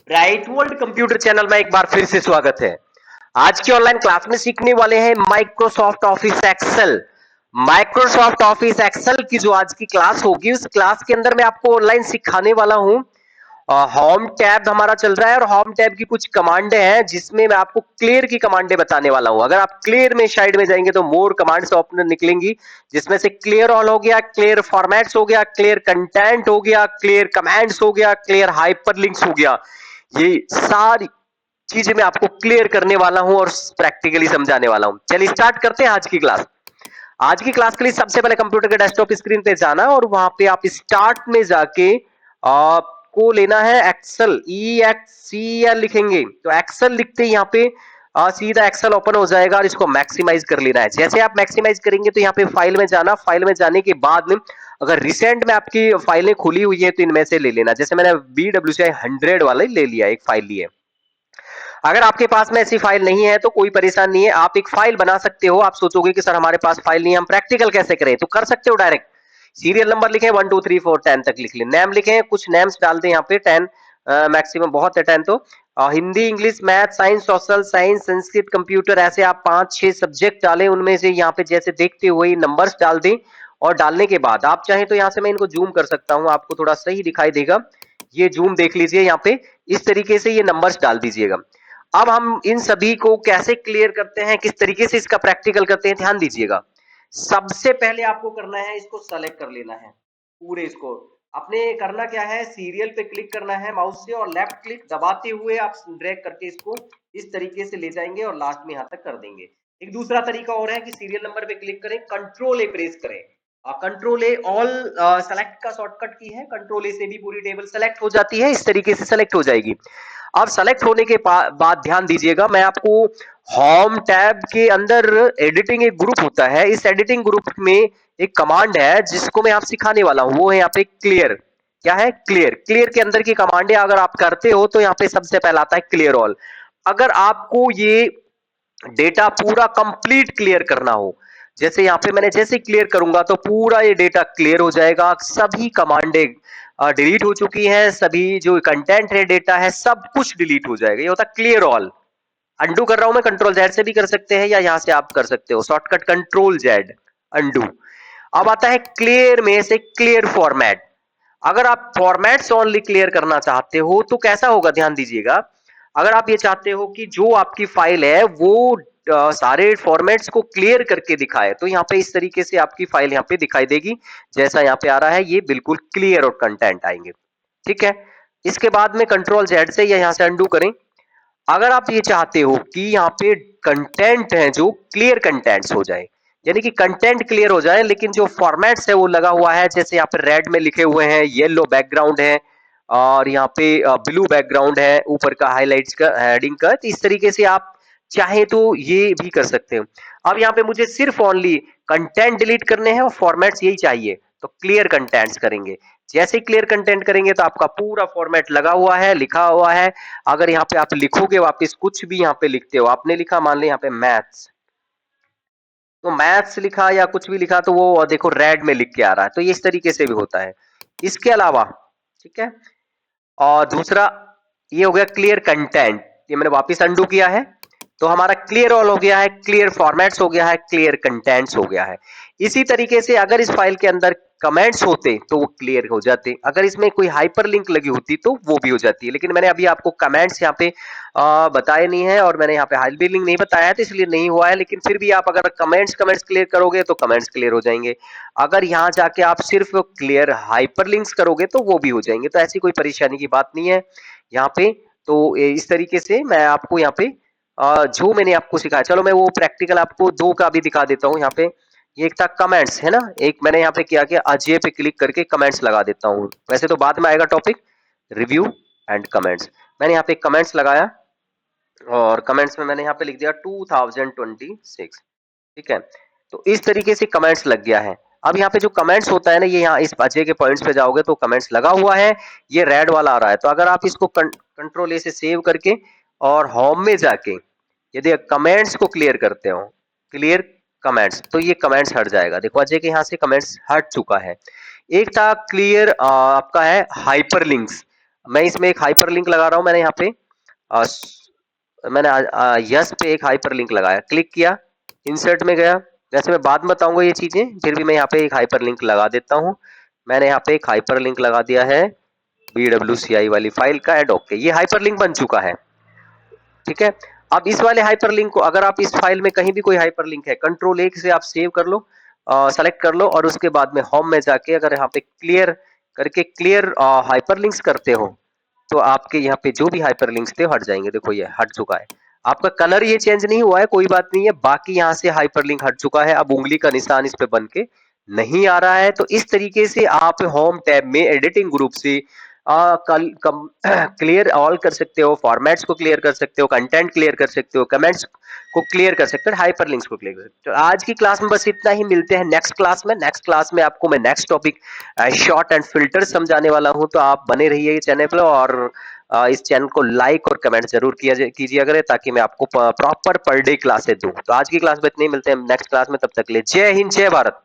Bright world computer channel में एक बार फिर से स्वागत है। आज की ऑनलाइन क्लास में सीखने वाले हैं Microsoft office excel. Microsoft office excel की जो आज की क्लास होगी उस क्लास के अंदर मैं आपको ऑनलाइन सिखाने वाला हूं। होम टैब हमारा चल रहा है और होम टैब की कुछ कमांडें हैं जिसमें मैं आपको क्लियर की कमांडें बताने वाला हूं। अगर आप क्लियर में साइड में जाएंगे तो मोर कमांड्स ओपन निकलेंगी, जिसमें से क्लियर ऑल हो गया, क्लियर फॉर्मेट्स हो गया, क्लियर कंटेंट हो गया, क्लियर कमांड्स हो गया, क्लियर हाइपरलिंक्स हो गया। ये सारी चीजें मैं आपको क्लियर करने वाला हूं और प्रैक्टिकली समझाने वाला हूं। चलिए स्टार्ट करते हैं आज की क्लास। आज की क्लास के लिए सबसे पहले कंप्यूटर के डेस्कटॉप स्क्रीन पे जाना और वहां पे आप स्टार्ट में जाके आपको लेना है एक्सेल, EXCL लिखेंगे तो एक्सेल लिखते ही यहाँ पे सीधा एक्सेल ओपन हो जाएगा और इसको मैक्सिमाइज कर लेना है। जैसे आप मैक्सिमाइज करेंगे तो यहाँ पे फाइल में जाना, फाइल में जाने के बाद में अगर रिसेंट में आपकी फाइलें खुली हुई है तो इनमें से ले लेना। जैसे मैंने BWCI 100 वाला ही ले लिया, एक फाइल ली है। अगर आपके पास में ऐसी फाइल नहीं है तो कोई परेशानी नहीं है, आप एक फाइल बना सकते हो। आप सोचोगे कि सर हमारे पास फाइल नहीं है, हम प्रैक्टिकल कैसे करें, तो कर सकते हो डायरेक्ट। सीरियल नंबर लिखें 1 2 3 4 10 तक लिख लें, नेम लिखें, कुछ नेम्स डाल दें यहाँ पे 10 मैक्सिमम बहुत है 10 तो Hindi, English, math, science, social science, Sanskrit, computer, ऐसे आप 5-6 सब्जेक्ट डालें। उनमें से यहाँ पे जैसे देखते हुए नंबर्स डाल दें और डालने के बाद आप चाहें तो यहाँ से मैं इनको जूम कर सकता हूँ, आपको थोड़ा सही दिखाई देगा। ये जूम देख लीजिए, यहाँ पे इस तरीके से ये नंबर्स डाल दीजिएगा। अब हम इन सभी को कैसे क्लियर करते हैं, किस तरीके से इसका प्रैक्टिकल करते हैं, ध्यान दीजिएगा। सबसे पहले आपको करना है, इसको सेलेक्ट कर लेना है पूरे इसको। अपने करना क्या है, सीरियल पे क्लिक करना है माउस से और लेफ्ट क्लिक दबाते हुए आप ड्रैग करके इसको इस तरीके से ले जाएंगे और लास्ट में यहां तक कर देंगे। एक दूसरा तरीका और है कि सीरियल नंबर पे क्लिक करें, कंट्रोल ए प्रेस करें। कंट्रोल ए ऑल सेलेक्ट का शॉर्टकट की है, कंट्रोल ए से भी पूरी टेबल सेलेक्ट हो जाती है, इस तरीके से सेलेक्ट हो जाएगी। अब सेलेक्ट होने के बाद ध्यान दीजिएगा, मैं आपको होम टैब के अंदर एडिटिंग एक ग्रुप होता है, इस एडिटिंग ग्रुप में एक कमांड है जिसको मैं आप सिखाने वाला हूं, वो है यहाँ पे क्लियर। क्या है? क्लियर। क्लियर के अंदर की कमांडें अगर आप करते हो तो यहाँ पे सबसे पहला आता है क्लियर ऑल। अगर आपको ये डेटा पूरा कंप्लीट क्लियर करना हो, जैसे यहाँ पे मैंने जैसे क्लियर करूंगा तो पूरा ये डेटा क्लियर हो जाएगा, सभी कमांडें डिलीट हो चुकी हैं, सभी जो कंटेंट है, डेटा है, सब कुछ डिलीट हो जाएगा। ये होता है क्लियर ऑल। अंडू कर रहा हूं मैं, कंट्रोल जेड से भी कर सकते हैं या यहां से आप कर सकते हो, शॉर्टकट कंट्रोल जेड अंडू। अब आता है क्लियर में से क्लियर फॉर्मेट। अगर आप फॉर्मेट्स ओनली क्लियर करना चाहते हो तो कैसा होगा, ध्यान दीजिएगा। अगर आप ये चाहते हो कि जो आपकी फाइल है वो सारे फॉर्मेट्स को क्लियर करके दिखाए तो यहाँ पे इस तरीके से आपकी फाइल यहाँ पे दिखाई देगी, जैसा यहाँ पे आ रहा है, ये बिल्कुल क्लियर और कंटेंट आएंगे। ठीक है, इसके बाद में कंट्रोल जेड से या यहाँ से अंडू करें। अगर आप ये चाहते हो कि यहाँ पे कंटेंट है जो क्लियर कंटेंट्स हो जाए, यानी कि कंटेंट क्लियर हो जाए लेकिन जो फॉर्मेट्स है वो लगा हुआ है, जैसे यहाँ पे रेड में लिखे हुए हैं, येलो बैकग्राउंड है और यहाँ पे ब्लू बैकग्राउंड है, ऊपर का हाइलाइट्स का हेडिंग का, तो इस तरीके से आप चाहे तो ये भी कर सकते हो। अब यहाँ पे मुझे सिर्फ ओनली कंटेंट डिलीट करने हैं और फॉर्मेट्स यही चाहिए, तो क्लियर कंटेंट्स करेंगे। जैसे ही क्लियर कंटेंट करेंगे तो आपका पूरा फॉर्मेट लगा हुआ है, लिखा हुआ है। अगर यहाँ पे आप लिखोगे वापस कुछ भी यहाँ पे लिखते हो, आपने लिखा मान ली यहाँ पे मैथ्स, तो मैथ्स लिखा या कुछ भी लिखा तो वो देखो रेड में लिख के आ रहा है, तो ये इस तरीके से भी होता है। इसके अलावा ठीक है, और दूसरा ये हो गया क्लियर कंटेंट, ये मैंने वापस अंडू किया है तो हमारा क्लियर ऑल हो गया है, क्लियर फॉर्मेट्स हो गया है, क्लियर कंटेंट्स हो गया है। इसी तरीके से अगर इस फाइल के अंदर कमेंट्स होते तो वो क्लियर हो जाते, अगर इसमें कोई हाइपरलिंक लगी होती तो वो भी हो जाती है, लेकिन मैंने अभी आपको कमेंट्स यहाँ पे बताए नहीं है और मैंने यहाँ पे हाइपरलिंक नहीं बताया है तो इसलिए नहीं हुआ है, लेकिन फिर भी आप अगर कमेंट्स कमेंट्स क्लियर करोगे तो कमेंट्स क्लियर हो जाएंगे। अगर यहाँ जाके आप सिर्फ क्लियर हाइपरलिंक्स करोगे तो वो भी हो जाएंगे, तो ऐसी कोई परेशानी की बात नहीं है यहाँ पे। तो इस तरीके से मैं आपको यहाँ पे जो मैंने आपको सिखाया, चलो मैं वो प्रैक्टिकल आपको दो का भी दिखा देता हूँ। यहाँ पे ये एक था कमेंट्स है ना, एक मैंने यहाँ पे किया कि अजय पे क्लिक करके कमेंट्स लगा देता हूँ, वैसे तो बाद में आएगा टॉपिक रिव्यू एंड कमेंट्स। मैंने यहाँ पे कमेंट्स लगाया और कमेंट्स में मैंने यहाँ पे लिख दिया 2026। ठीक है, तो इस तरीके से कमेंट्स लग गया है। अब यहाँ पे जो कमेंट्स होता है ना, ये यहाँ इस अजय के पॉइंट्स पे जाओगे तो कमेंट्स लगा हुआ है, ये रेड वाला आ रहा है। तो अगर आप इसको कंट्रोल ए से सेव करके और होम में जाके यदि कमेंट्स को क्लियर करते हो, क्लियर कमेंट्स, तो ये कमेंट्स हट जाएगा। देखो अजय के यहाँ से कमेंट्स हट चुका है। एक था क्लियर आपका है हाइपरलिंक्स। मैं इसमें एक हाइपरलिंक लगा रहा हूं। मैंने यहाँ पे मैंने यस पे एक हाइपरलिंक लगाया, क्लिक किया, इंसर्ट में गया। वैसे मैं बाद में बताऊंगा ये चीजें, फिर भी मैं यहाँ पे एक हाइपरलिंक लगा देता हूँ। मैंने यहाँ पे एक हाइपरलिंक लगा दिया है BWCI वाली फाइल का, एंड ओके, ये हाइपरलिंक बन चुका है। ठीक है, अब इस वाले हाइपरलिंक को, अगर आप इस फाइल में कहीं भी कोई हाइपरलिंक है, कंट्रोल 1 से आप सेव कर लो, सेलेक्ट कर लो, और उसके बाद में होम में जाके अगर यहाँ पे क्लियर करके क्लियर हाइपरलिंक्स करते हो, तो आपके यहाँ पे जो भी हाइपरलिंक्स थे हट जाएंगे। देखो ये हट चुका है। आपका कलर ये चेंज नहीं हुआ है, कोई बात नहीं है, बाकी यहाँ से हाइपरलिंक हट चुका है। अब उंगली का निशान इस पे बन के नहीं आ रहा है। तो इस तरीके से आप होम टैब में एडिटिंग ग्रुप से कल कम क्लियर ऑल कर सकते हो, फॉर्मेट्स को क्लियर कर सकते हो, कंटेंट क्लियर कर सकते हो, कमेंट्स को क्लियर कर सकते हो, हाइपरलिंक्स को क्लियर कर सकते हो। तो आज की क्लास में बस इतना ही, मिलते हैं नेक्स्ट क्लास में। नेक्स्ट क्लास में आपको मैं next topic short and filter समझाने वाला हूं। तो आप बने रहिए चैनल पर, और इस चैनल को लाइक और कमेंट जरूर कीजिए करें, ताकि मैं आपको प्रॉपर पर डे क्लासेस दूं। तो आज की क्लास में इतने ही, मिलते हैं नेक्स्ट क्लास में, तब तक के लिए जय हिंद, जय भारत।